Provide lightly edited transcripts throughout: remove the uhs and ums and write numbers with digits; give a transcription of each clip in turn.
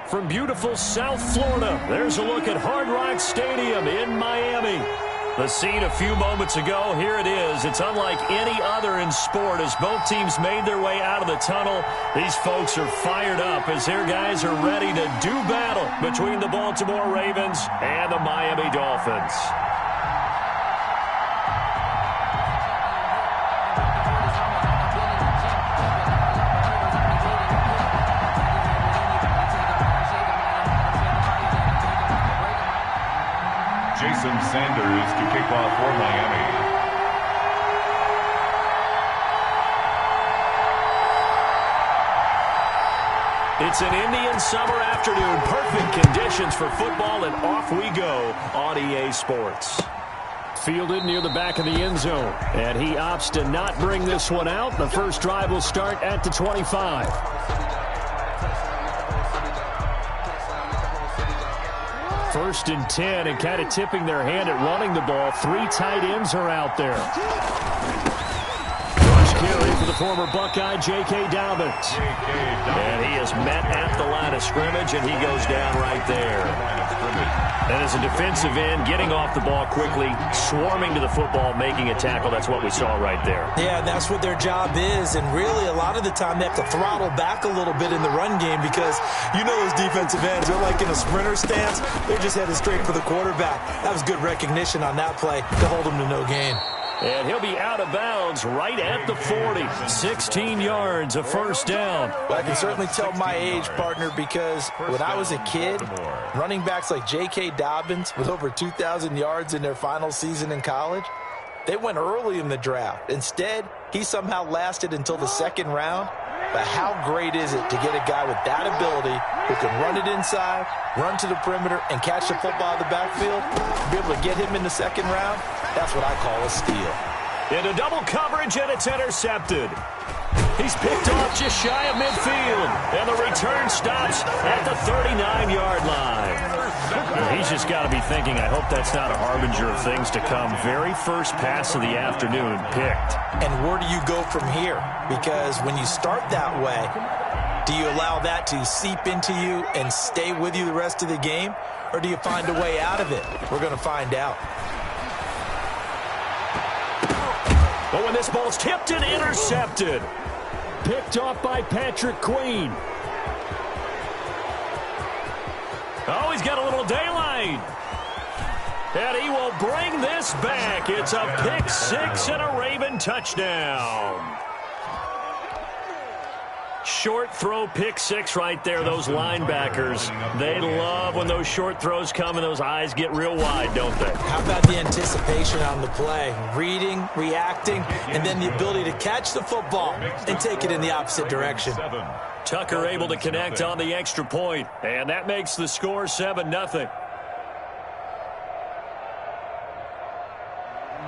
from beautiful South Florida. There's a look at Hard Rock Stadium in Miami. The scene a few moments ago, here it is. It's unlike any other in sport as both teams made their way out of the tunnel. These folks are fired up as their guys are ready to do battle between the Baltimore Ravens and the Miami Dolphins. Sanders to kick off for Miami. It's an Indian summer afternoon. Perfect conditions for football, and off we go on EA Sports. Fielded near the back of the end zone, and he opts to not bring this one out. The first drive will start at the 25. First and 10, and kind of tipping their hand at running the ball. Three tight ends are out there. First carry for the former Buckeye, J.K. Dobbins. And he is met at the line of scrimmage, and he goes down right there. And as a defensive end, getting off the ball quickly, swarming to the football, making a tackle. That's what we saw right there. Yeah, that's what their job is. And really, a lot of the time, they have to throttle back a little bit in the run game because you know those defensive ends, they're like in a sprinter stance. They're just headed straight for the quarterback. That was good recognition on that play to hold him to no gain. And he'll be out of bounds right at the 40. 16 yards, a first down. Well, I can certainly tell my age, partner, because when I was a kid, running backs like J.K. Dobbins with over 2,000 yards in their final season in college, they went early in the draft. Instead, he somehow lasted until the second round. But how great is it to get a guy with that ability who can run it inside, run to the perimeter, and catch the football out of the backfield? Be able to get him in the second round, that's what I call a steal. Into double coverage, and it's intercepted. He's picked off just shy of midfield, and the return stops at the 39-yard line. He's just got to be thinking, I hope that's not a harbinger of things to come. Very first pass of the afternoon picked. And where do you go from here? Because when you start that way, do you allow that to seep into you and stay with you the rest of the game? Or do you find a way out of it? We're going to find out. But when this ball's tipped and intercepted. Picked off by Patrick Queen. Oh, he's got a little daylight. And he will bring this back. It's a pick six and a Raven touchdown. Short throw pick six right there. Those linebackers, they love when those short throws come and those eyes get real wide, don't they? How about the anticipation on the play? Reading, reacting, and then the ability to catch the football and take it in the opposite direction. Tucker able to connect on the extra point, and that makes the score 7-0.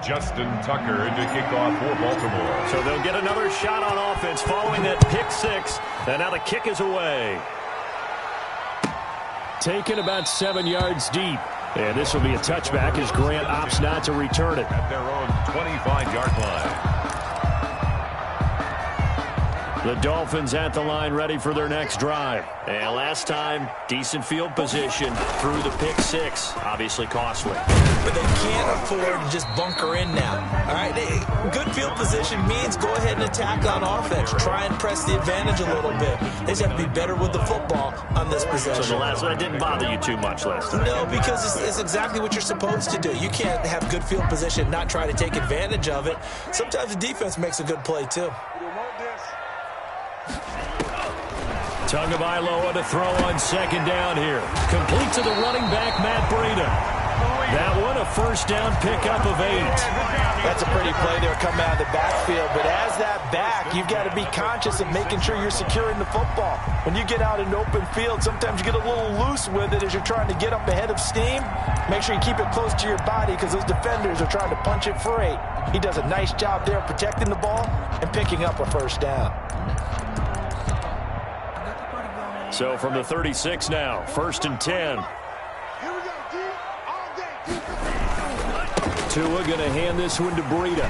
Justin Tucker to kick off for Baltimore. So they'll get another shot on offense following that pick six, and now the kick is away. Taken about 7 yards deep, and this will be a touchback as Grant opts not to return it. At their own 25-yard line. The Dolphins at the line ready for their next drive. And last time, decent field position through the pick six. Obviously costly. But they can't afford to just bunker in now. All right, good field position means go ahead and attack on offense. Try and press the advantage a little bit. They just have to be better with the football on this possession. So the last one didn't bother you too much last time? No, because it's exactly what you're supposed to do. You can't have good field position and not try to take advantage of it. Sometimes the defense makes a good play, too. Tagovailoa to throw on second down here. Complete to the running back, Matt Breida. That one, a first down pickup of 8. That's a pretty play there coming out of the backfield. But as that back, you've got to be conscious of making sure you're securing the football. When you get out in open field, sometimes you get a little loose with it as you're trying to get up ahead of steam. Make sure you keep it close to your body because those defenders are trying to punch it free. He does a nice job there protecting the ball and picking up a first down. So from the 36 now, first and 10. Tua going to hand this one to Breida.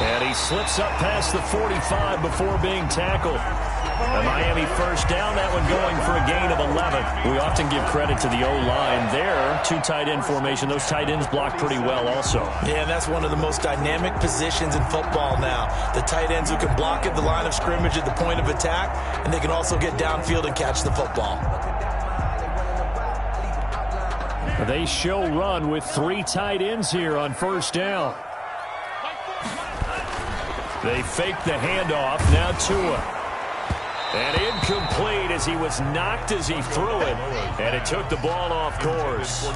And he slips up past the 45 before being tackled. A Miami first down, that one going for a gain of 11. We often give credit to the O-line there. Two tight end formation. Those tight ends block pretty well also. Yeah, and that's one of the most dynamic positions in football now. The tight ends who can block at the line of scrimmage at the point of attack, and they can also get downfield and catch the football. They show run with 3 tight ends here on first down. They fake the handoff. Now Tua. And incomplete as he was knocked as he threw it. And it took the ball off course.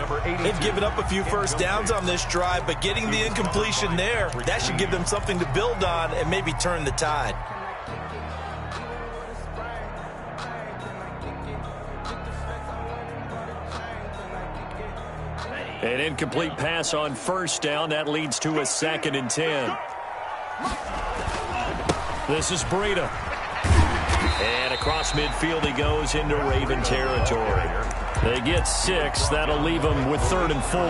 They've given up a few first downs on this drive, but getting the incompletion there, that should give them something to build on and maybe turn the tide. An incomplete pass on first down. That leads to a 2nd and 10. This is Breida. And across midfield he goes into Raven territory. They get 6. That'll leave them with 3rd and 4.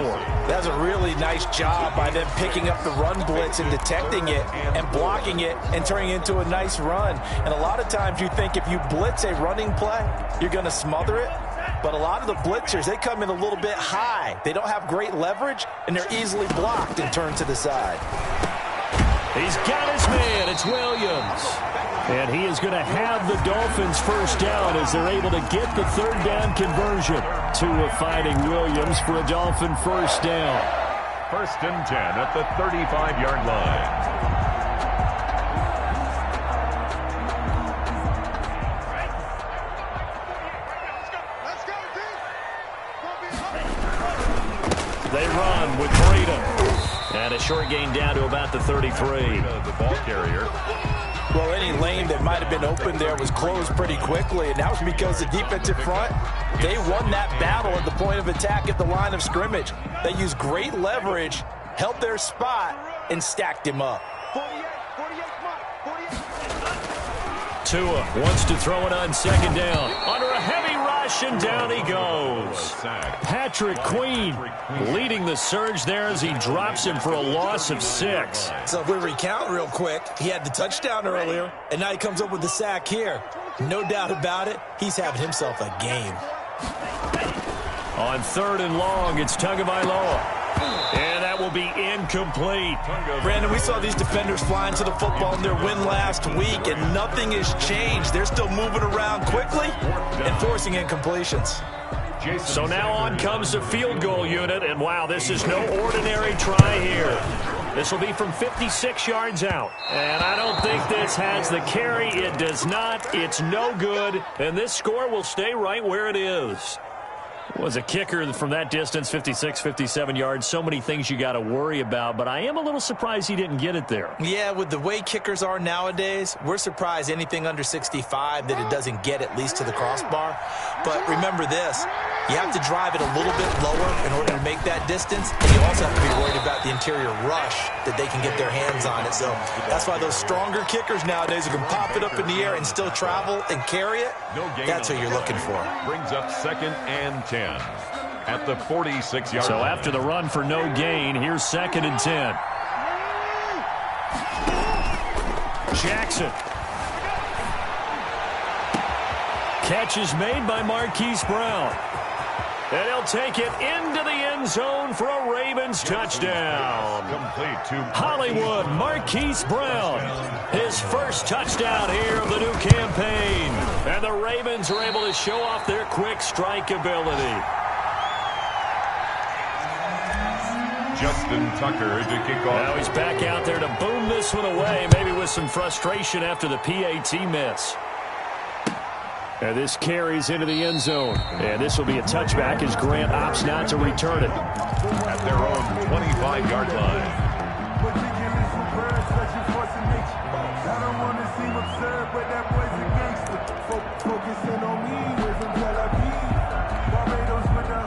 That's a really nice job by them picking up the run blitz and detecting it and blocking it and turning it into a nice run. And a lot of times you think if you blitz a running play, you're going to smother it. But a lot of the blitzers, they come in a little bit high. They don't have great leverage, and they're easily blocked and turned to the side. He's got his man. It's Williams. And he is going to have the Dolphins first down as they're able to get the 3rd down conversion. Tua finding Williams for a Dolphin first down. 1st and 10 at the 35-yard line. They run with Breida. And a short gain down to about the 33. The ball carrier. Well, any lane that might have been open there was closed pretty quickly, and that was because the defensive front, they won that battle at the point of attack at the line of scrimmage. They used great leverage, held their spot, and stacked him up. Tua wants to throw it on 2nd down. Under a heavy rush, and down he goes. Patrick Queen leading the surge there as he drops him for a loss of 6. So if we recount real quick, he had the touchdown earlier, and now he comes up with the sack here. No doubt about it, he's having himself a game. On 3rd and long, it's Tagovailoa. And that will be incomplete. Brandon, we saw these defenders flying to the football in their win last week, and nothing has changed. They're still moving around quickly and forcing incompletions. So now on comes the field goal unit, and wow, this is no ordinary try here. This will be from 56 yards out. And I don't think this has the carry. It does not. It's no good. And this score will stay right where it is. Was a kicker from that distance, 56, 57 yards. So many things you got to worry about, but I am a little surprised he didn't get it there. Yeah, with the way kickers are nowadays, we're surprised anything under 65 that it doesn't get at least to the crossbar. But remember this, you have to drive it a little bit lower in order to make that distance, and you also have to be worried about the interior rush that they can get their hands on it. So that's why those stronger kickers nowadays who can pop it up in the air and still travel and carry it, that's what you're looking for. Brings up 2nd and 10 at the 46-yard So line. after the run for no gain, here's 2nd and 10. Jackson. Catch is made by Marquise Brown. And he'll take it into the end zone for a Ravens touchdown. Complete to Hollywood, Marquise Brown. His first touchdown here of the new campaign. And the Ravens are able to show off their quick strike ability. Justin Tucker to kick off. Now he's back out there to boom this one away, maybe with some frustration after the PAT miss. And this carries into the end zone. And this will be a touchback as Grant opts not to return it. At their own 25-yard line.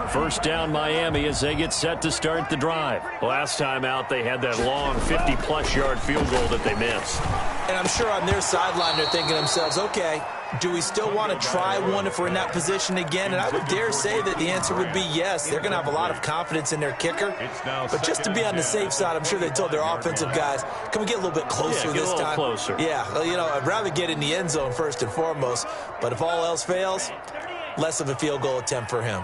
First down Miami as they get set to start the drive. Last time out they had that long 50-plus yard field goal that they missed. And I'm sure on their sideline they're thinking to themselves, okay, do we still want to try one if we're in that position again? And I would dare say that the answer would be yes. They're going to have a lot of confidence in their kicker. But just to be on the safe side, I'm sure they told their offensive guys, can we get a little bit closer this time? Get a little closer. Yeah, well, you know, I'd rather get in the end zone first and foremost. But if all else fails, less of a field goal attempt for him.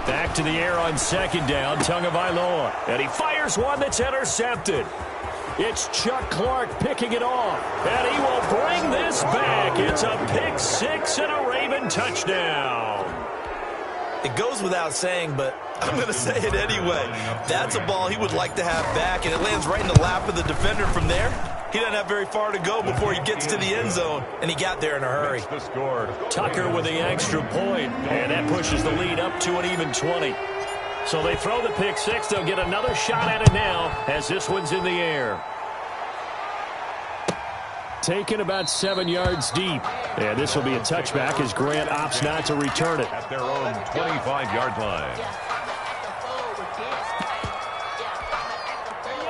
Back to the air on second down, Tagovailoa. And he fires one that's intercepted. It's Chuck Clark picking it off. And he will bring this back. It's a pick six and a Raven touchdown. It goes without saying, but I'm going to say it anyway. That's a ball he would like to have back, and it lands right in the lap of the defender from there. He doesn't have very far to go before he gets to the end zone, and he got there in a hurry. Tucker with the extra point, and that pushes the lead up to an even 20. So they throw the pick six. They'll get another shot at it now as this one's in the air. Taken about 7 yards deep. And this will be a touchback as Grant opts not to return it. At their own 25-yard line.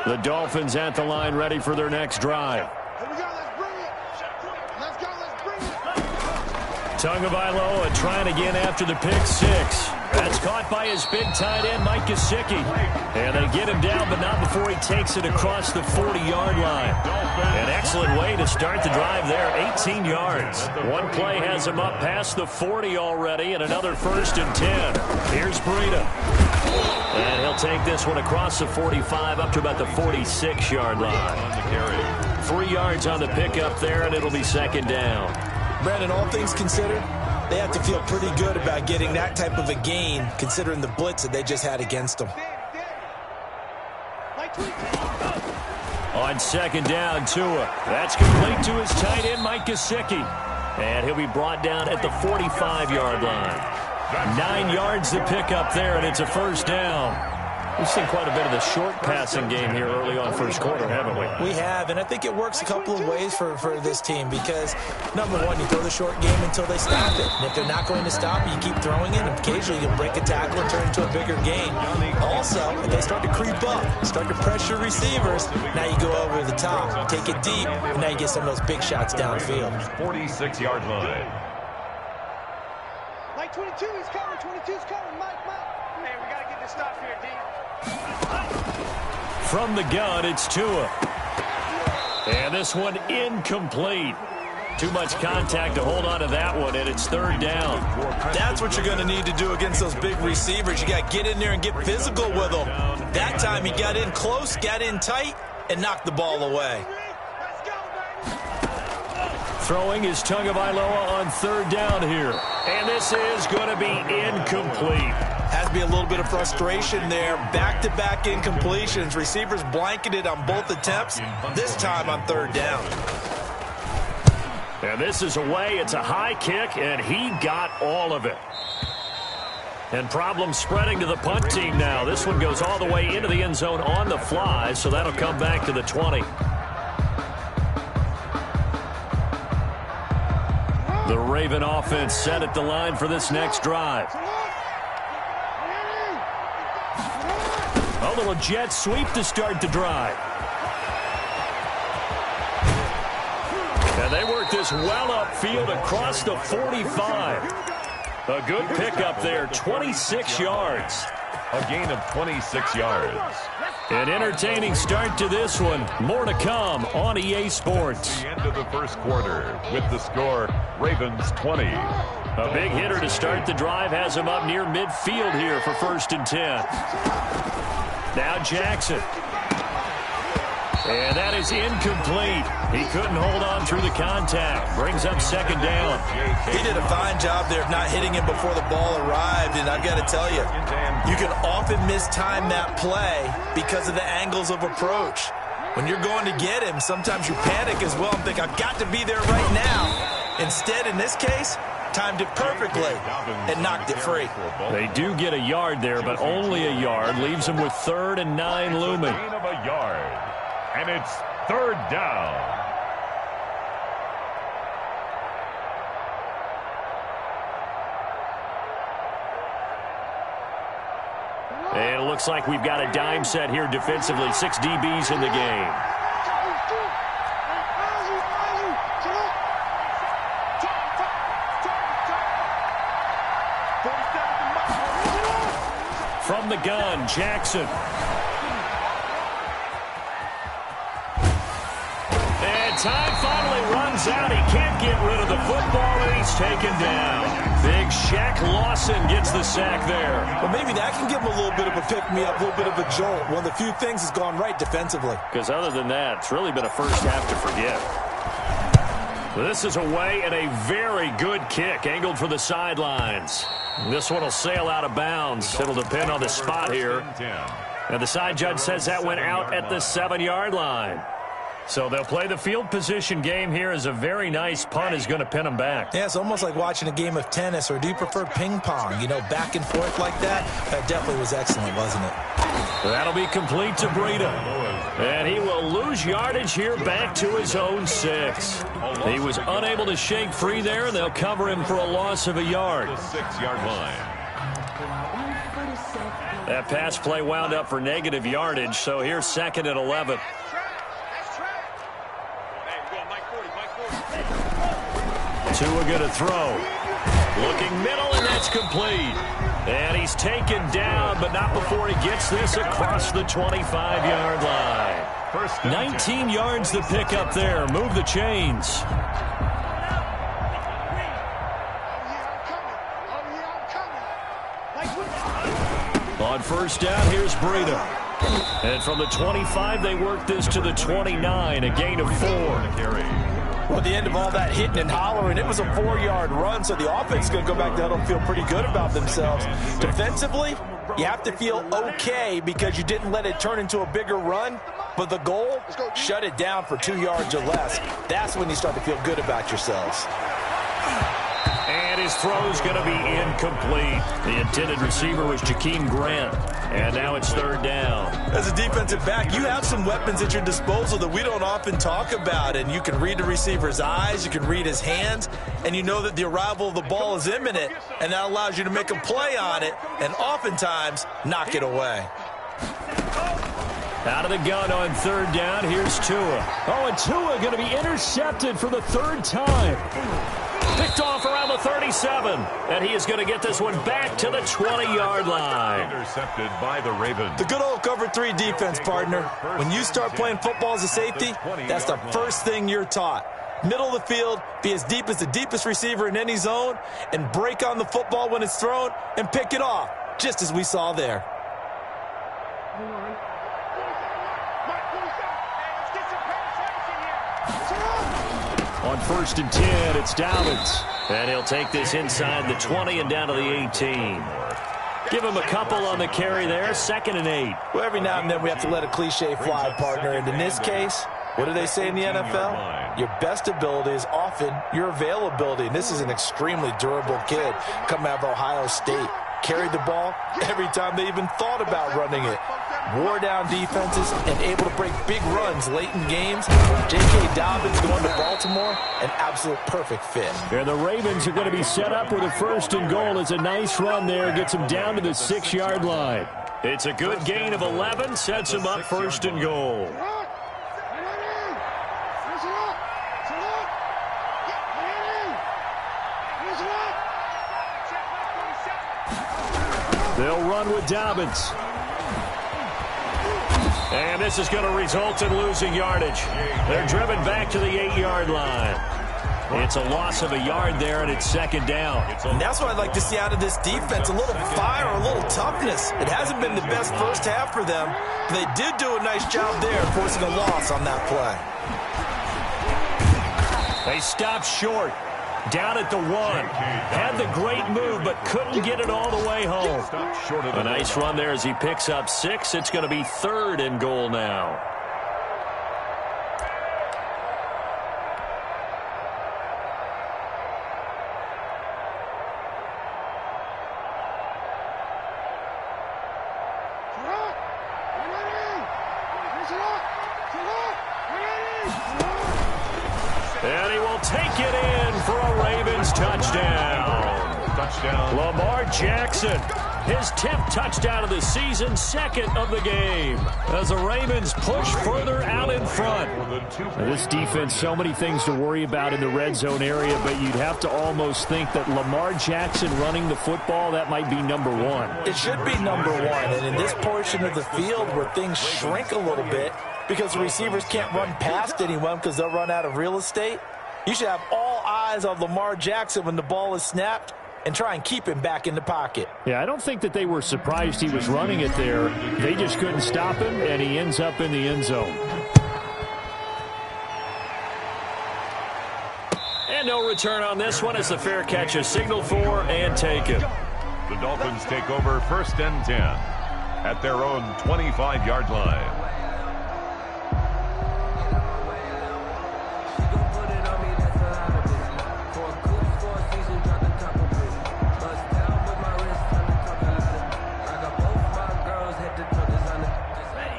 The Dolphins at the line ready for their next drive. Tagovailoa trying again after the pick six. That's caught by his big tight end, Mike Gesicki. And they get him down, but not before he takes it across the 40-yard line. An excellent way to start the drive there, 18 yards. One play has him up past the 40 already, and another 1st and 10. Here's Breida. And he'll take this one across the 45 up to about the 46-yard line. 3 yards on the pickup there, and it'll be second down. Brandon, all things considered, they have to feel pretty good about getting that type of a gain, considering the blitz that they just had against them. On second down, Tua. That's complete to his tight end, Mike Gesicki. And he'll be brought down at the 45-yard line. 9 yards to pick up there, and it's a first down. We've seen quite a bit of the short passing game here early on first quarter, haven't we? We have, and I think it works a couple of ways for this team because, number one, you throw the short game until they stop it. And if they're not going to stop it, you keep throwing it, and occasionally you'll break a tackle and turn it into a bigger gain. Also, if they start to creep up, start to pressure receivers, now you go over the top, take it deep, and now you get some of those big shots downfield. 46-yard line. Mike 22 is coming, 22's coming, Mike. Hey, we got to get this stop here, D. From the gun, it's Tua. And this one incomplete. Too much contact to hold on to that one, and it's third down. That's what you're going to need to do against those big receivers. You got to get in there and get physical with them. That time he got in close, got in tight, and knocked the ball away. Throwing is Tagovailoa on third down here. And this is going to be incomplete. Has to be a little bit of frustration there. Back-to-back incompletions. Receivers blanketed on both attempts, this time on third down. And this is away. It's a high kick, and he got all of it. And problems spreading to the punt team now. This one goes all the way into the end zone on the fly, so that'll come back to the 20. The Raven offense set at the line for this next drive. A little jet sweep to start the drive. And they work this well upfield across the 45. A good pickup there, 26 yards. A gain of 26 yards. An entertaining start to this one. More to come on EA Sports. The end of the first quarter with the score, Ravens 20. A big hitter to start the drive has him up near midfield here for 1st and 10. Now Jackson. And that is incomplete. He couldn't hold on through the contact. Brings up second down. He did a fine job there of not hitting him before the ball arrived, and I've got to tell you, you can often mistime that play because of the angles of approach. When you're going to get him, sometimes you panic as well and think, I've got to be there right now. Instead, in this case, timed it perfectly and knocked it free. They do get a yard there, but only a yard. Leaves them with 3rd and 9 looming. Gain of a yard. And it's third down. And it looks like we've got a dime set here defensively. 6 DBs in the game. From the gun, Jackson. And time finally runs comes out. He can't get rid of the football, and he's taken down. Big Shaq Lawson gets the sack there. Well, maybe that can give him a little bit of a pick-me-up, a little bit of a jolt. One of the few things has gone right defensively. Because other than that, it's really been a first half to forget. This is away and a very good kick, angled for the sidelines. This one will sail out of bounds. It'll depend on the spot here. And the side judge says that went out at the 7-yard line. So they'll play the field position game here as a very nice punt is going to pin them back. Yeah, it's almost like watching a game of tennis, or do you prefer ping pong? You know, back and forth like that? That definitely was excellent, wasn't it? That'll be complete to Breida. And he will lose yardage here back to his own 6. He was unable to shake free there, and they'll cover him for a loss of a yard. The 6-yard line. That pass play wound up for negative yardage, so here's 2nd and 11. Tua going to throw. Looking middle, and that's complete. And he's taken down, but not before he gets this across the 25-yard line. 19 yards to pick up there. Move the chains. On first down, here's Breida. And from the 25, they work this to the 29, a gain of 4. Well, at the end of all that hitting and hollering, it was a 4-yard run, so the offense is going to go back to huddle and feel pretty good about themselves. Defensively, you have to feel okay because you didn't let it turn into a bigger run, but the goal, shut it down for 2 yards or less. That's when you start to feel good about yourselves. And his throw's going to be incomplete. The intended receiver was Jakeem Grant. And now it's 3rd down. As a defensive back, you have some weapons at your disposal that we don't often talk about. And you can read the receiver's eyes, you can read his hands, and you know that the arrival of the ball is imminent. And that allows you to make a play on it and oftentimes knock it away. Out of the gun on 3rd down, here's Tua. Oh, and Tua going to be intercepted for the 3rd time. Picked off around the 37, and he is going to get this one back to the 20-yard line. Intercepted by the Ravens. The good old cover 3 defense, partner. When you start playing football as a safety, that's the first thing you're taught. Middle of the field, be as deep as the deepest receiver in any zone, and break on the football when it's thrown and pick it off, just as we saw there. On 1st and 10, it's Dolphins. And he'll take this inside the 20 and down to the 18. Give him a couple on the carry there, 2nd and 8. Well, every now and then we have to let a cliche fly, partner. And in this case, what do they say in the NFL? Your best ability is often your availability. And this is an extremely durable kid coming out of Ohio State. Carried the ball every time they even thought about running it. Wore down defenses and able to break big runs late in games. J.K. Dobbins going to Baltimore, an absolute perfect fit. And the Ravens are going to be set up with a 1st and goal. It's a nice run there. Gets them down to the 6-yard line. It's a good gain of 11. Sets them up 1st and goal. They'll run with Dobbins. And this is going to result in losing yardage. They're driven back to the 8-yard line. It's a loss of a yard there, and it's 2nd down. And that's what I'd like to see out of this defense, a little fire, a little toughness. It hasn't been the best first half for them, but they did do a nice job there, forcing a loss on that play. They stopped short. Down at the 1. Had the great move, but couldn't get it all the way home. A nice run there as he picks up 6. It's going to be 3rd and goal now. And he will take it in for a Ravens touchdown. Lamar Jackson, his 10th touchdown of the season, 2nd of the game. As the Ravens push further out in front. Now, this defense, so many things to worry about in the red zone area, but you'd have to almost think that Lamar Jackson running the football, that might be number 1. It should be number 1, and in this portion of the field where things shrink a little bit, because the receivers can't run past anyone because they'll run out of real estate, You should have all eyes on Lamar Jackson when the ball is snapped and try and keep him back in the pocket. Yeah, I don't think that they were surprised he was running it there. They just couldn't stop him, and he ends up in the end zone. And no return on this one as the fair catch is signaled for and taken. The Dolphins take over 1st and 10 at their own 25-yard line.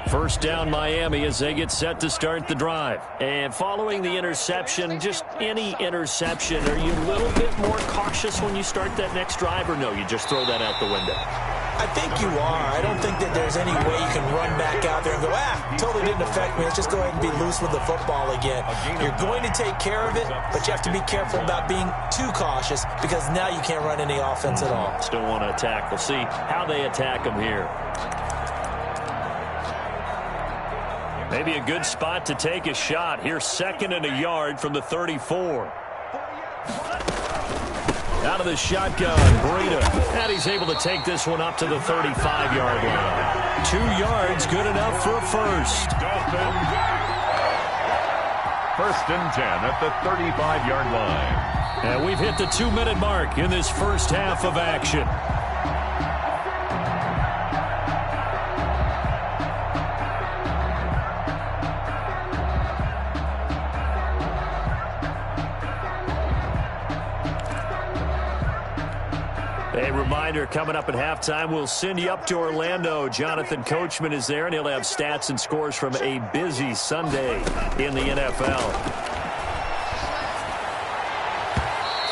First down Miami as they get set to start the drive. And following the interception, just any interception, are you a little bit more cautious when you start that next drive, or no, you just throw that out the window? I think you are. I don't think that there's any way you can run back out there and go, totally didn't affect me. Let's just go ahead and be loose with the football again. You're going to take care of it, but you have to be careful about being too cautious because now you can't run any offense at all. Still want to attack. We'll see how they attack them here. Maybe a good spot to take a shot. Here's 2nd and a yard from the 34. Out of the shotgun, Breida. And he's able to take this one up to the 35-yard line. 2 yards, good enough for a first. Dolphins. 1st and 10 at the 35-yard line. And we've hit the 2-minute mark in this first half of action. A reminder, coming up at halftime, we'll send you up to Orlando. Jonathan Coachman is there, and he'll have stats and scores from a busy Sunday in the NFL.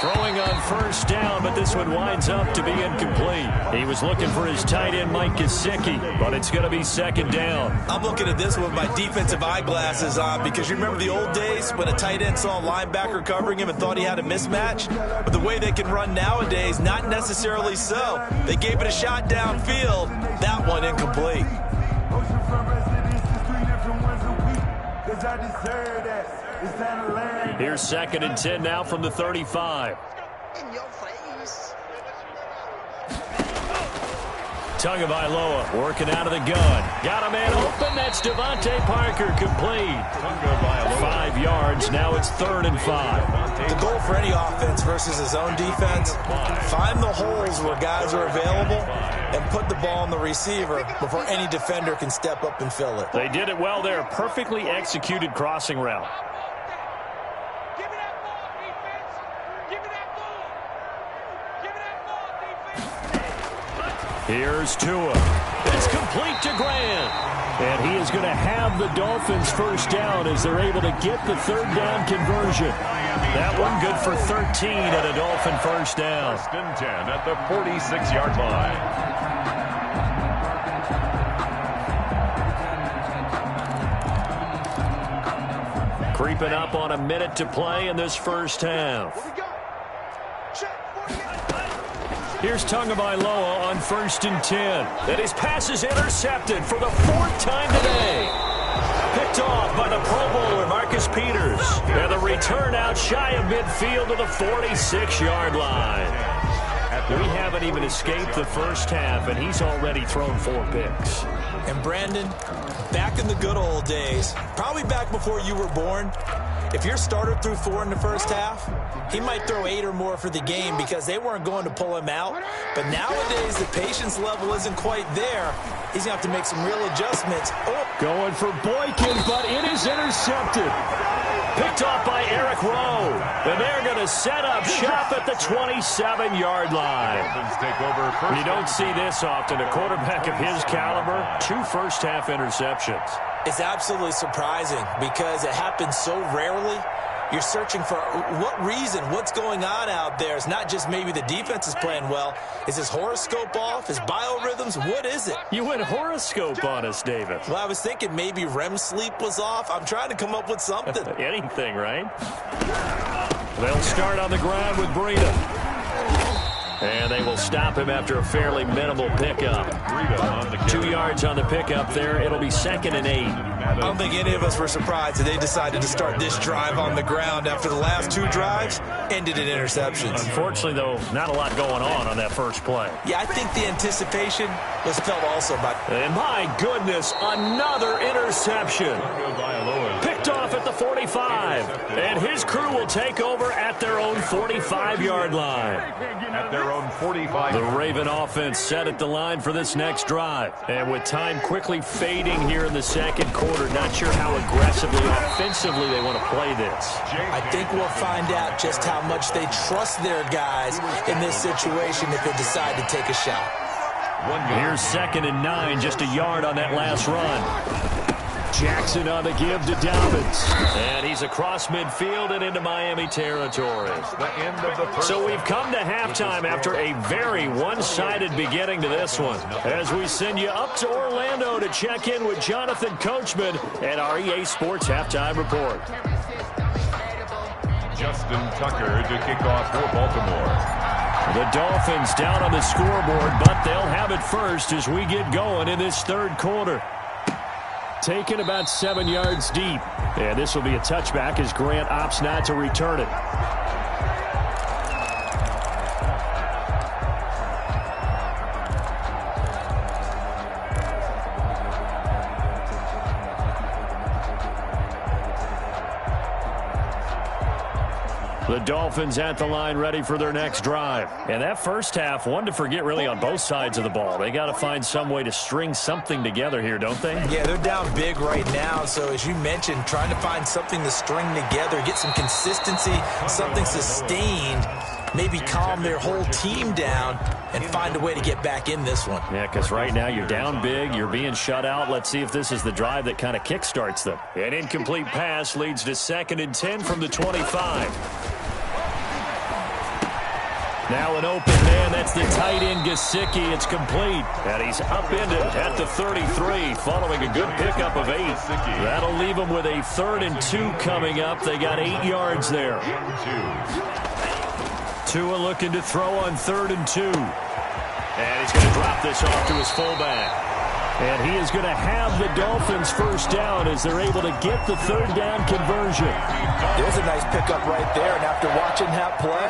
Throwing on first down, but this one winds up to be incomplete. He was looking for his tight end, Mike Gesicki, but it's going to be 2nd down. I'm looking at this with my defensive eyeglasses on because you remember the old days when a tight end saw a linebacker covering him and thought he had a mismatch? But the way they can run nowadays, not necessarily so. They gave it a shot downfield. That one incomplete. Here's 2nd and 10 now from the 35. In your face. Tagovailoa working out of the gun. Got a man open. That's Devontae Parker complete. 5 yards. Now it's 3rd and 5. The goal for any offense versus his own defense, find the holes where guys are available and put the ball on the receiver before any defender can step up and fill it. They did it well there. Perfectly executed crossing route. Give me that ball, defense. Give me that ball. Give me that ball, defense. Here's Tua. It's complete to Grant. And he is going to have the Dolphins first down as they're able to get the 3rd down conversion. That one good for 13 at a Dolphin first down. 1st and 10 at the 46-yard line. Creeping up on a minute to play in this first half. Here we go. Check. Here's Tagovailoa on 1st and 10. And his pass is intercepted for the 4th time today. Picked off by the Pro Bowler, Marcus Peters. And the return out shy of midfield to the 46-yard line. We haven't even escaped the first half, and he's already thrown 4 picks. And Brandon, back in the good old days, probably back before you were born, if your starter threw 4 in the first half, he might throw 8 or more for the game because they weren't going to pull him out. But nowadays, the patience level isn't quite there. He's going to have to make some real adjustments. Oh. Going for Boykin, but it is intercepted. Picked off by Eric Rowe. And they're going to set up shop at the 27-yard line. You don't see this often. A quarterback of his caliber, 2 first-half interceptions. It's absolutely surprising because it happens so rarely. You're searching for what reason, what's going on out there. It's not just maybe the defense is playing well. Is his horoscope off? His biorhythms? What is it? You went horoscope on us, David. Well, I was thinking maybe REM sleep was off. I'm trying to come up with something. Anything, right? They'll start on the ground with Breida. And they will stop him after a fairly minimal pickup. 2 yards on the pickup there. It'll be 2nd and 8. I don't think any of us were surprised that they decided to start this drive on the ground after the last 2 drives ended in interceptions. Unfortunately, though, not a lot going on that first play. Yeah, I think the anticipation was felt also by... And my goodness, another interception. Picked off at the 45. And his crew will take over at their own 45-yard line. At their own 45. The Raven offense set at the line for this next drive. And with time quickly fading here in the second quarter, not sure how aggressively, offensively they want to play this. I think we'll find out just how much they trust their guys in this situation if they decide to take a shot. Here's 2nd and 9, just a yard on that last run. Jackson on the give to Dolphins. And he's across midfield and into Miami territory. So we've come to halftime after a very one-sided beginning to this one. As we send you up to Orlando to check in with Jonathan Coachman at our EA Sports Halftime Report. Justin Tucker to kick off for Baltimore. The Dolphins down on the scoreboard, but they'll have it first as we get going in this third quarter. Taken about 7 yards deep. And this will be a touchback as Grant opts not to return it. The Dolphins at the line ready for their next drive. And that first half, one to forget really on both sides of the ball. They got to find some way to string something together here, don't they? Yeah, they're down big right now. So as you mentioned, trying to find something to string together, get some consistency, something sustained, maybe calm their whole team down and find a way to get back in this one. Yeah, because right now you're down big, you're being shut out. Let's see if this is the drive that kind of kickstarts them. An incomplete pass leads to 2nd and 10 from the 25. Now an open man, that's the tight end Gesicki. It's complete, and he's upended at the 33 following a good pickup of 8. That'll leave them with a 3rd and 2 coming up. They got 8 yards there. Tua looking to throw on 3rd and 2. And he's going to drop this off to his fullback. And he is going to have the Dolphins first down as they're able to get the 3rd down conversion. There's a nice pickup right there, and after watching that play,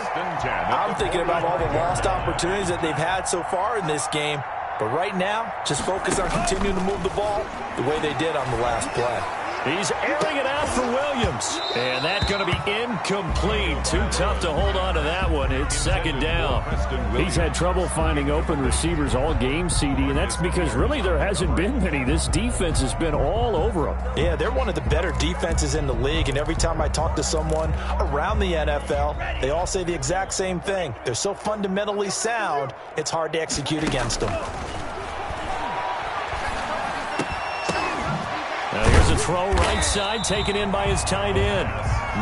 I'm thinking about all the lost opportunities that they've had so far in this game. But right now, just focus on continuing to move the ball the way they did on the last play. He's airing it out for Williams. And that's going to be incomplete. Too tough to hold on to that one. It's 2nd down. He's had trouble finding open receivers all game, CD, and that's because really there hasn't been many. This defense has been all over them. Yeah, they're one of the better defenses in the league, and every time I talk to someone around the NFL, they all say the exact same thing. They're so fundamentally sound, it's hard to execute against them. Now here's a throw right side taken in by his tight end.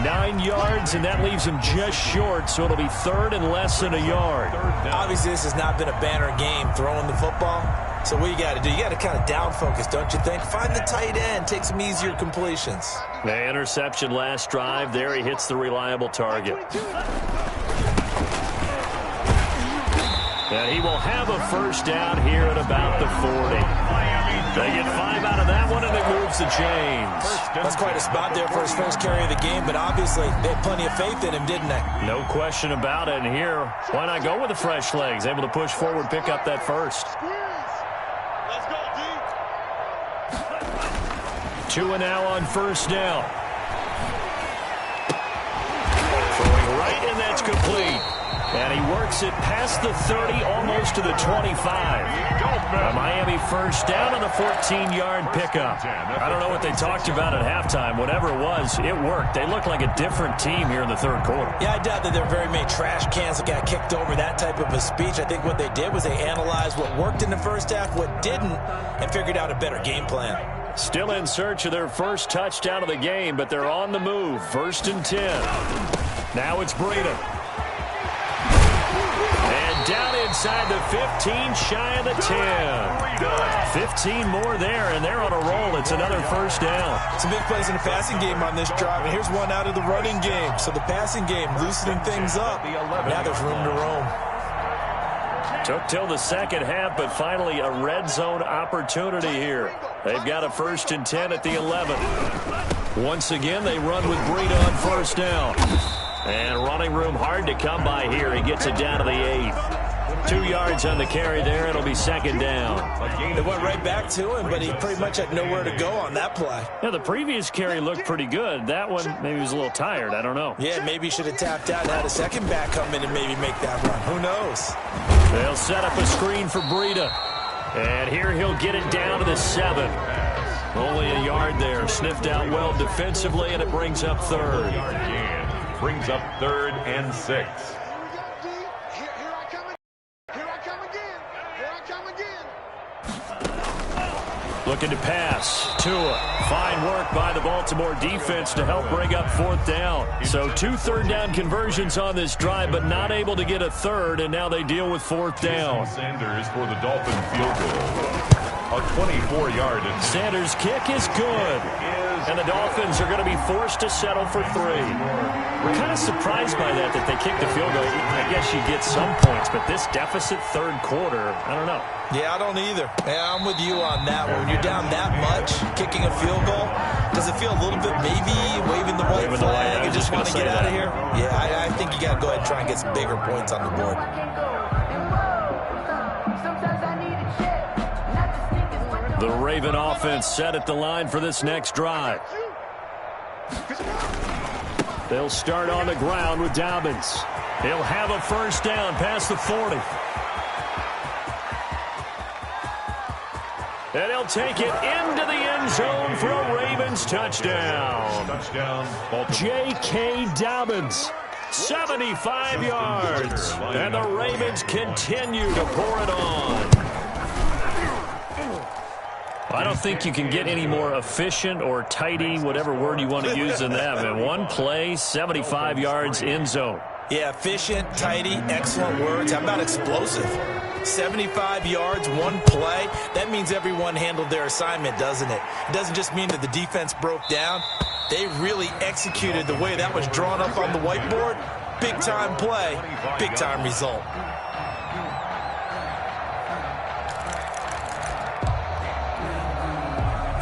9 yards, and that leaves him just short, so it'll be 3rd and less than a yard. Obviously, this has not been a banner game throwing the football. So what you got to do, you got to kind of down focus, don't you think? Find the tight end, take some easier completions. The interception last drive. There he hits the reliable target. And he will have a first down here at about the 40. They get 5 out of that one, and it moves the chains. That's quite a spot there for his first carry of the game, but obviously they had plenty of faith in him, didn't they? No question about it. And here, why not go with the fresh legs? Able to push forward, pick up that first. Let's go, D. Tua now on first down. Throwing right, and that's complete. And he works it past the 30, almost to the 25. A Miami first down on the 14-yard pickup. I don't know what they talked about at halftime. Whatever it was, it worked. They look like a different team here in the third quarter. Yeah, I doubt that there are very many trash cans that got kicked over that type of a speech. I think what they did was they analyzed what worked in the first half, what didn't, and figured out a better game plan. Still in search of their first touchdown of the game, but they're on the move. 1st and 10. Now it's Breida. And down inside the 15, shy of the 10. 15 more there, and they're on a roll. It's another first down. Some big plays in the passing game on this drive, and here's one out of the running game. So the passing game loosening things up. Now there's room to roam. Took till the second half, but finally a red zone opportunity here. They've got a 1st and 10 at the 11. Once again, they run with Breida on 1st down. And running room hard to come by here. He gets it down to the 8. 2 yards on the carry there. It'll be 2nd down. It went right back to him, but he pretty much had nowhere to go on that play. Yeah, the previous carry looked pretty good. That one, maybe he was a little tired. I don't know. Yeah, maybe he should have tapped out and had a second back come in and maybe make that run. Who knows? They'll set up a screen for Breida. And here he'll get it down to the 7. Only a yard there. Sniffed out well defensively, and it brings up 3rd. Brings up 3rd and 6. Looking to pass. Tua. Fine work by the Baltimore defense to help bring up 4th down. So 2 third-down conversions on this drive, but not able to get a 3rd, and now they deal with 4th down. Sanders for the Dolphin field goal. A 24-yard. Sanders' kick is good. And the Dolphins are going to be forced to settle for 3. We're kind of surprised by that they kicked the field goal. I guess you get some points, but this deficit 3rd quarter, I don't know. Yeah, I don't either. Yeah, I'm with you on that one. When you're down that much, kicking a field goal, does it feel a little bit maybe waving the white flag and just want to get out of here? Yeah, I think you got to go ahead and try and get some bigger points on the board. The Raven offense set at the line for this next drive. They'll start on the ground with Dobbins. He'll have a 1st down past the 40. And he'll take it into the end zone for a Ravens touchdown. J.K. Dobbins, 75 yards. And the Ravens continue to pour it on. I don't think you can get any more efficient or tidy, whatever word you want to use in that. Man, one play, 75 yards, end zone. Yeah, efficient, tidy, excellent words. How about explosive? 75 yards, one play. That means everyone handled their assignment, doesn't it? It doesn't just mean that the defense broke down. They really executed the way that was drawn up on the whiteboard. Big-time play, big-time result.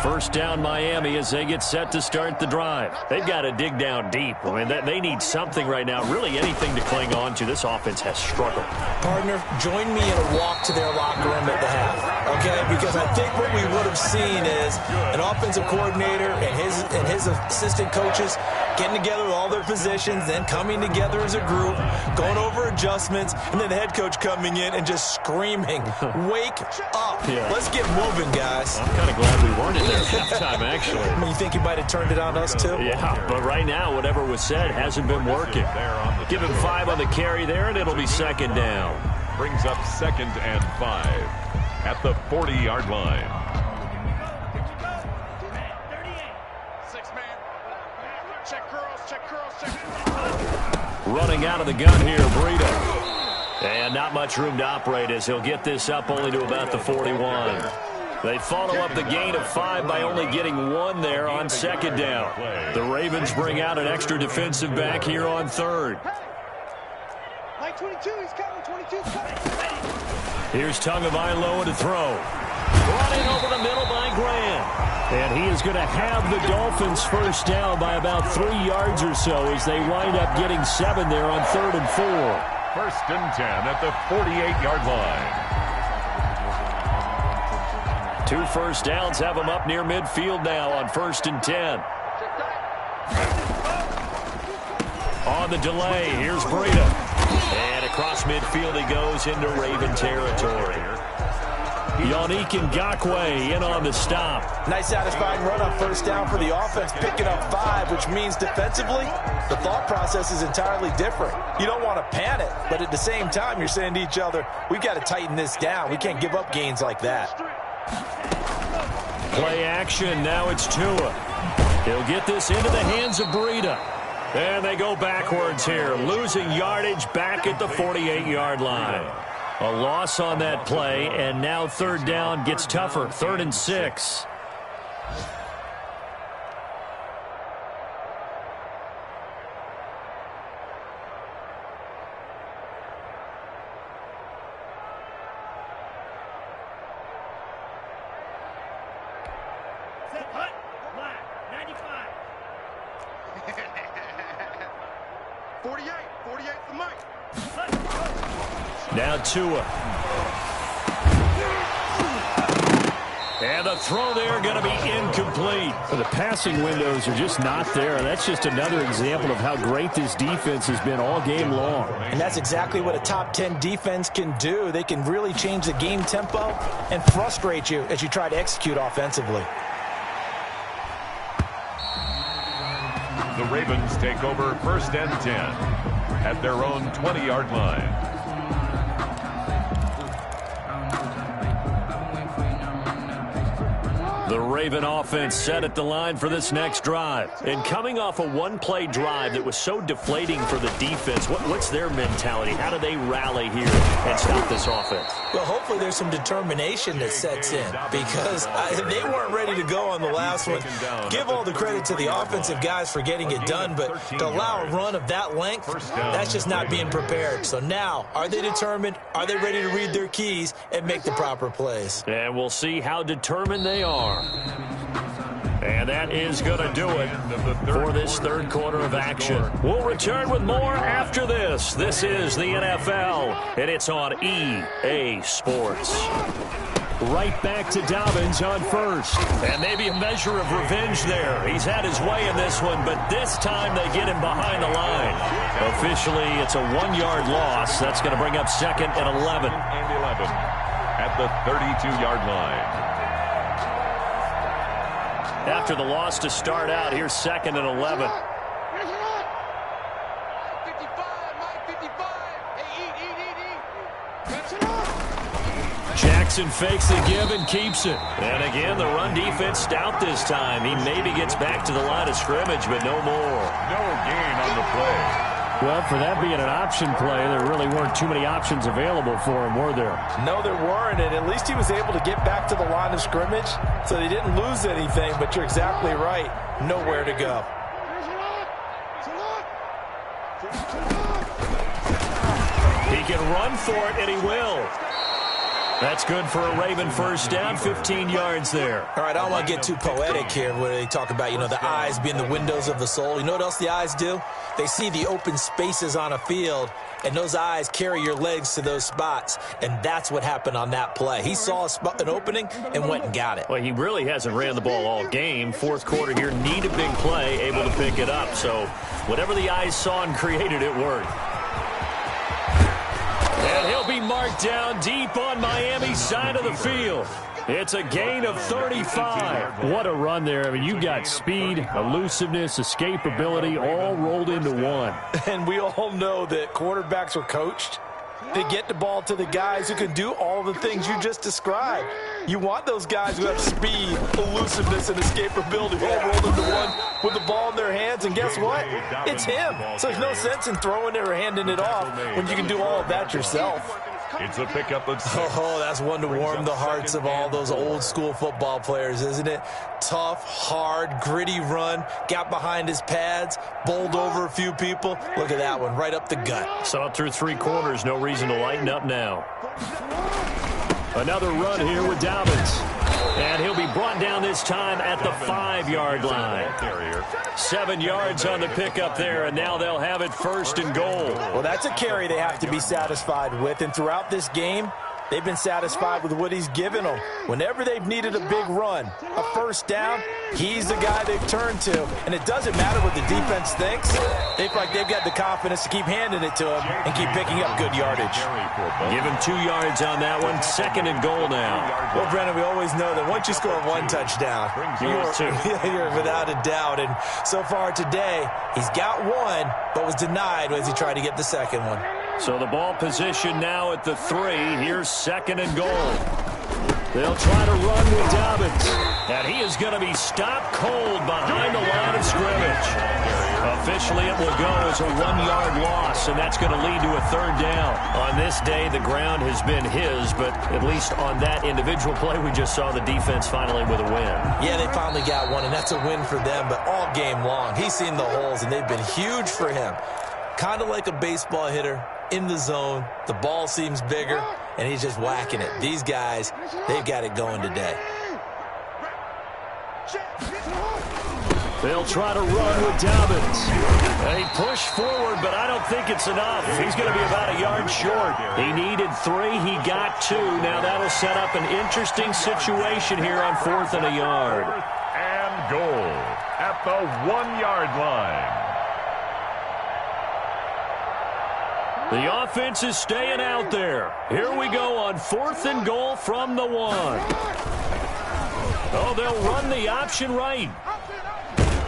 First down Miami as they get set to start the drive. They've got to dig down deep. I mean, they need something right now, really anything to cling on to. This offense has struggled. Partner, join me in a walk to their locker room at the half, okay? Because I think what we would have seen is an offensive coordinator and his assistant coaches getting together with all their positions, then coming together as a group, going over adjustments, and then the head coach coming in and just screaming, wake up. Yeah. Let's get moving, guys. I'm kind of glad we weren't in there at halftime, actually. You think he might have turned it on us, too? Yeah, but right now, whatever was said hasn't been working. Give him 5 on the carry there, and it'll be 2nd down. Brings up 2nd and 5 at the 40-yard line. Running out of the gun here, Breida. And not much room to operate as he'll get this up only to about the 41. They follow up the gain of 5 by only getting 1 there on 2nd down. The Ravens bring out an extra defensive back here on 3rd. 22, he's coming, 22's coming. Here's Tagovailoa to throw. Running over the middle by Grant. And he is going to have the Dolphins first down by about 3 yards or so as they wind up getting 7 there on 3rd and 4. 1st and 10 at the 48-yard line. 2 first downs have them up near midfield now on 1st and 10. On the delay, here's Breida. And across midfield he goes into Raven territory. Yannick Ngakoue in on the stop. Nice satisfying run on 1st down for the offense, picking up 5, which means defensively, the thought process is entirely different. You don't want to panic, but at the same time, you're saying to each other, we've got to tighten this down. We can't give up gains like that. Play action, now it's Tua. He'll get this into the hands of Breida. And they go backwards here, losing yardage back at the 48-yard line. A loss on that play, and now 3rd down gets tougher, 3rd and 6. 48 for Mike. Now Tua. And the throw there going to be incomplete. The passing windows are just not there. That's just another example of how great this defense has been all game long. And that's exactly what a top 10 defense can do. They can really change the game tempo and frustrate you as you try to execute offensively. The Ravens take over 1st and 10 at their own 20-yard line. The Raven offense set at the line for this next drive. And coming off a one-play drive that was so deflating for the defense, what's their mentality? How do they rally here and stop this offense? Well, hopefully there's some determination that sets in because they weren't ready to go on the last one. Give all the credit to the offensive guys for getting it done, but to allow a run of that length, that's just not being prepared. So now, are they determined? Are they ready to read their keys and make the proper plays? And we'll see how determined they are. And that is going to do it for this third quarter of action. We'll return with more after this. This is the NFL, and it's on EA Sports. Right back to Dobbins on first. And maybe a measure of revenge there. He's had his way in this one, but this time they get him behind the line. Officially, it's a 1-yard loss. That's going to bring up 2nd and 11. At the 32-yard line. After the loss to start out, here's 2nd and 11. Jackson fakes the give and keeps it. And again, the run defense stout this time. He maybe gets back to the line of scrimmage, but no more. No gain on the play. Well, for that being an option play, there really weren't too many options available for him, were there? No, there weren't, and at least he was able to get back to the line of scrimmage, so they didn't lose anything, but you're exactly right. Nowhere to go. He can run for it, and he will. That's good for a Raven first down, 15 yards there. All right, I don't want to get too poetic here where they talk about, the eyes being the windows of the soul. You know what else the eyes do? They see the open spaces on a field, and those eyes carry your legs to those spots, and that's what happened on that play. He saw an opening and went and got it. Well, he really hasn't ran the ball all game. Fourth quarter here, need a big play, able to pick it up. So whatever the eyes saw and created, it worked. And he'll be marked down deep on Miami's side of the field. It's a gain of 35. What a run there. I mean, you got speed, elusiveness, escapability all rolled into one. And we all know that quarterbacks are coached to get the ball to the guys who can do all the things you just described. You want those guys who have speed, elusiveness, and escapability all rolled into one with the ball in their hands. And guess what? It's him. So there's no sense in throwing it or handing it off when you can do all of that yourself. It's a pickup of 6. Oh, that's one to warm the hearts of all those old-school football players, isn't it? Tough, hard, gritty run, got behind his pads, bowled over a few people. Look at that one, right up the gut. Saw through 3 quarters, no reason to lighten up now. Another run here with Dobbins. And he'll be brought down this time at the 5-yard line. 7 yards on the pickup there, and now they'll have it 1st and goal. Well, that's a carry they have to be satisfied with, and throughout this game, they've been satisfied with what he's given them. Whenever they've needed a big run, a first down, he's the guy they've turned to. And it doesn't matter what the defense thinks. They feel like they've got the confidence to keep handing it to him and keep picking up good yardage. Give him 2 yards on that one. 2nd and goal now. Well, Brennan, we always know that once you score 1 touchdown, you're without a doubt. And so far today, he's got 1, but was denied as he tried to get the 2nd one. So the ball position now at the 3. Here's 2nd and goal. They'll try to run with Dobbins. And he is going to be stopped cold behind the line of scrimmage. Officially, it will go as a 1-yard loss, and that's going to lead to a 3rd down. On this day, the ground has been his, but at least on that individual play, we just saw the defense finally with a win. Yeah, they finally got one, and that's a win for them, but all game long, he's seen the holes, and they've been huge for him. Kind of like a baseball hitter in the zone. The ball seems bigger, and he's just whacking it. These guys, they've got it going today. They'll try to run with Dobbins. They push forward, but I don't think it's enough. He's going to be about a yard short. He needed 3. He got 2. Now that'll set up an interesting situation here on 4th and a yard. 4th and goal at the 1-yard line. The offense is staying out there. Here we go on 4th and goal from the 1. Oh, they'll run the option right.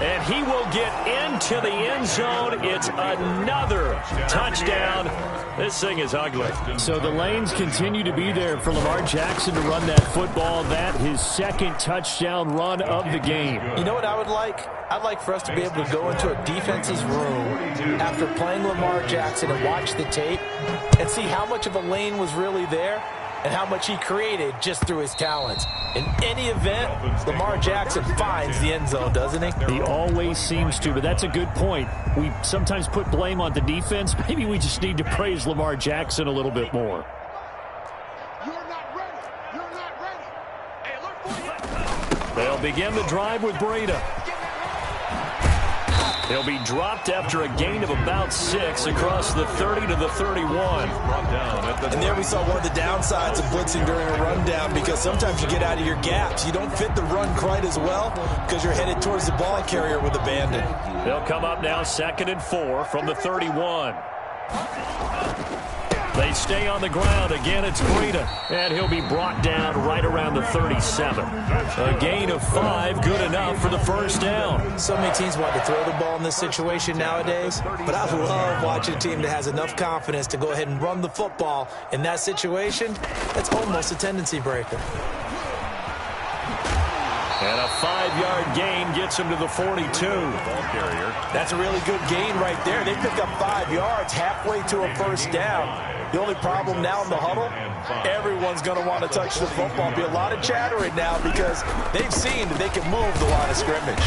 And he will get into the end zone. It's another touchdown. This thing is ugly. So the lanes continue to be there for Lamar Jackson to run that football. That his second touchdown run of the game. You know what I would like? I'd like for us to be able to go into a defense's room after playing Lamar Jackson and watch the tape and see how much of a lane was really there and how much he created just through his talents. In any event, Lamar Jackson finds the end zone, doesn't he? He always seems to, but that's a good point. We sometimes put blame on the defense. Maybe we just need to praise Lamar Jackson a little bit more. You're not ready. You're not ready. Hey, look for you. They'll begin the drive with Breida. He'll be dropped after a gain of about 6 across the 30 to the 31. And there we saw one of the downsides of blitzing during a rundown, because sometimes you get out of your gaps. You don't fit the run quite as well because you're headed towards the ball carrier with abandon. They'll come up now 2nd and 4 from the 31. They stay on the ground. Again, it's Breida. And he'll be brought down right around the 37. A gain of 5, good enough for the first down. So many teams want to throw the ball in this situation nowadays, but I love watching a team that has enough confidence to go ahead and run the football in that situation. That's almost a tendency breaker. And a 5-yard gain gets him to the 42. Ball carrier. That's a really good gain right there. They pick up 5 yards halfway to a first down. The only problem now in the huddle, everyone's going to want to touch the football. Be a lot of chattering now because they've seen that they can move the line of scrimmage.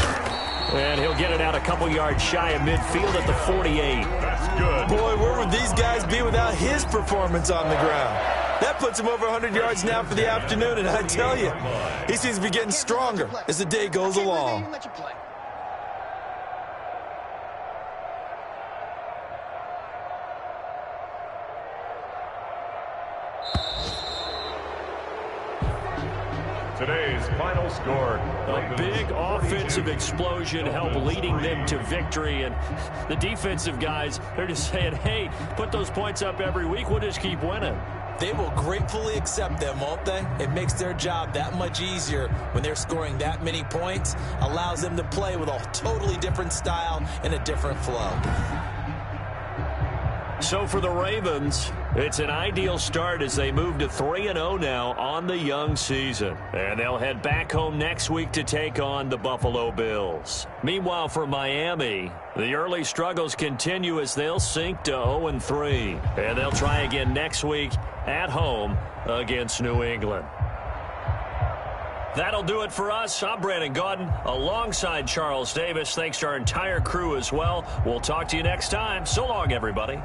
And he'll get it out a couple yards shy of midfield at the 48. That's good. Boy, where would these guys be without his performance on the ground? That puts him over 100 yards now for the afternoon, and I tell you, he seems to be getting stronger as the day goes along. Today's final score. A big offensive explosion helped leading them to victory. And the defensive guys, they're just saying, hey, put those points up every week. We'll just keep winning. They will gratefully accept them, won't they? It makes their job that much easier when they're scoring that many points. Allows them to play with a totally different style and a different flow. So for the Ravens, it's an ideal start as they move to 3-0 now on the young season. And they'll head back home next week to take on the Buffalo Bills. Meanwhile, for Miami, the early struggles continue as they'll sink to 0-3. And they'll try again next week at home against New England. That'll do it for us. I'm Brandon Gaudin alongside Charles Davis. Thanks to our entire crew as well. We'll talk to you next time. So long, everybody.